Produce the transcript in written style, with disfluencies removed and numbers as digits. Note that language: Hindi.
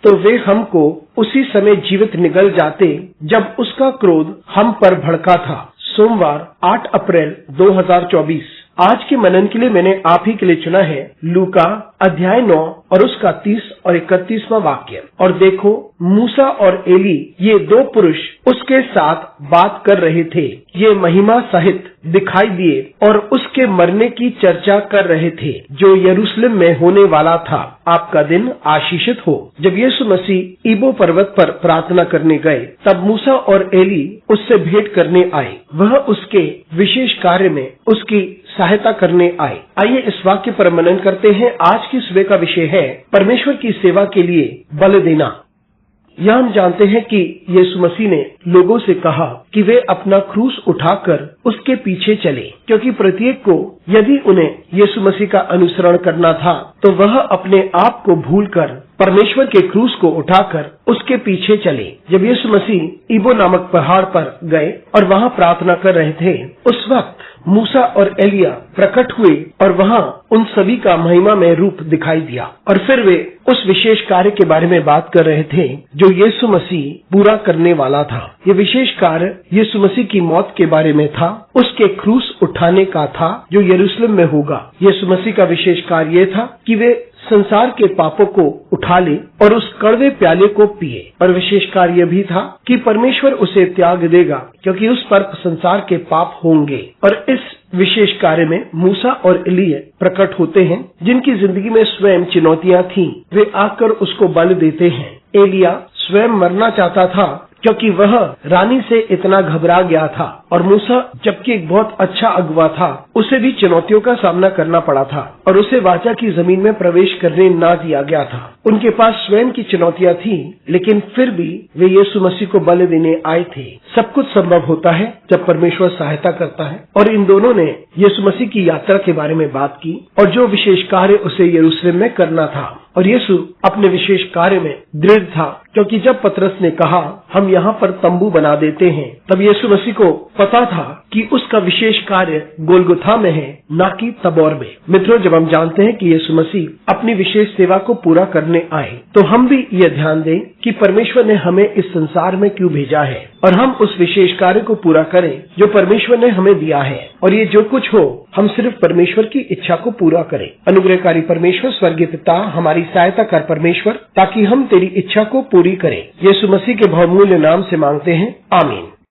तो वे हमको उसी समय जीवित निगल जाते जब उसका क्रोध हम पर भड़का था। सोमवार 8 अप्रैल 2024। आज के मनन के लिए मैंने आप ही के लिए चुना है लूका अध्याय 9 और उसका 30 और 31वां वाक्य। और देखो, मूसा और एली ये दो पुरुष उसके साथ बात कर रहे थे। ये महिमा सहित दिखाई दिए और उसके मरने की चर्चा कर रहे थे जो यरूशलेम में होने वाला था। आपका दिन आशीषित हो। जब यीशु मसीह इबो पर्वत पर प्रार्थना करने गए तब मूसा और एली उससे भेंट करने आए। वह उसके विशेष कार्य में उसकी सहायता करने आए। आइए इस वाक्य पर मनन करते हैं। आज की सुबह का विषय है परमेश्वर की सेवा के लिए बल देना। यह हम जानते हैं कि यीशु मसीह ने लोगों से कहा कि वे अपना क्रूस उठाकर उसके पीछे चले, क्योंकि प्रत्येक को यदि उन्हें यीशु मसीह का अनुसरण करना था तो वह अपने आप को भूलकर परमेश्वर के क्रूस को उठाकर उसके पीछे चले। जब यीशु मसीह इबो नामक पहाड़ पर गए और वहां प्रार्थना कर रहे थे, उस वक्त मूसा और एलिया प्रकट हुए और वहां उन सभी का महिमा में रूप दिखाई दिया। और फिर वे उस विशेष कार्य के बारे में बात कर रहे थे जो यीशु मसीह पूरा करने वाला था। ये विशेष कार्य यीशु मसीह की मौत के बारे में था, उसके क्रूस उठाने का था जो यरूशलेम में होगा। यीशु मसीह का विशेष कार्य ये था कि वे संसार के पापों को उठा ले और उस कड़वे प्याले को पिए। और विशेष कार्य भी था कि परमेश्वर उसे त्याग देगा क्योंकि उस पर संसार के पाप होंगे। और इस विशेष कार्य में मूसा और एलिया प्रकट होते हैं जिनकी जिंदगी में स्वयं चुनौतियां थीं। वे आकर उसको बल देते हैं। एलिया स्वयं मरना चाहता था क्योंकि वह रानी से इतना घबरा गया था, और मूसा जबकि एक बहुत अच्छा अगुवा था, उसे भी चुनौतियों का सामना करना पड़ा था और उसे वाचा की जमीन में प्रवेश करने ना दिया गया था। उनके पास स्वयं की चुनौतियां थी, लेकिन फिर भी वे यीशु मसीह को बल देने आए थे। सब कुछ संभव होता है जब परमेश्वर सहायता करता है। और इन दोनों ने यीशु मसीह की यात्रा के बारे में बात की और जो विशेष कार्य उसे यरूशलेम में करना था। और यीशु अपने विशेष कार्य में दृढ़ था, क्योंकि जब पतरस ने कहा हम यहाँ पर तंबू बना देते हैं, तब यीशु मसीह को पता था कि उसका विशेष कार्य गोलगुथा में है, ना कि तबोर में। मित्रों, जब हम जानते हैं कि यीशु मसीह अपनी विशेष सेवा को पूरा करने आए, तो हम भी ये ध्यान दें कि परमेश्वर ने हमें इस संसार में क्यों भेजा है और हम उस विशेष कार्य को पूरा करें जो परमेश्वर ने हमें दिया है। और ये जो कुछ हो, हम सिर्फ परमेश्वर की इच्छा को पूरा करें। अनुग्रहकारी परमेश्वर, स्वर्गीय पिता, हमारी सहायता कर परमेश्वर, ताकि हम तेरी इच्छा को पूरी करें। यीशु मसीह के बहुमूल्य नाम से मांगते हैं, आमीन।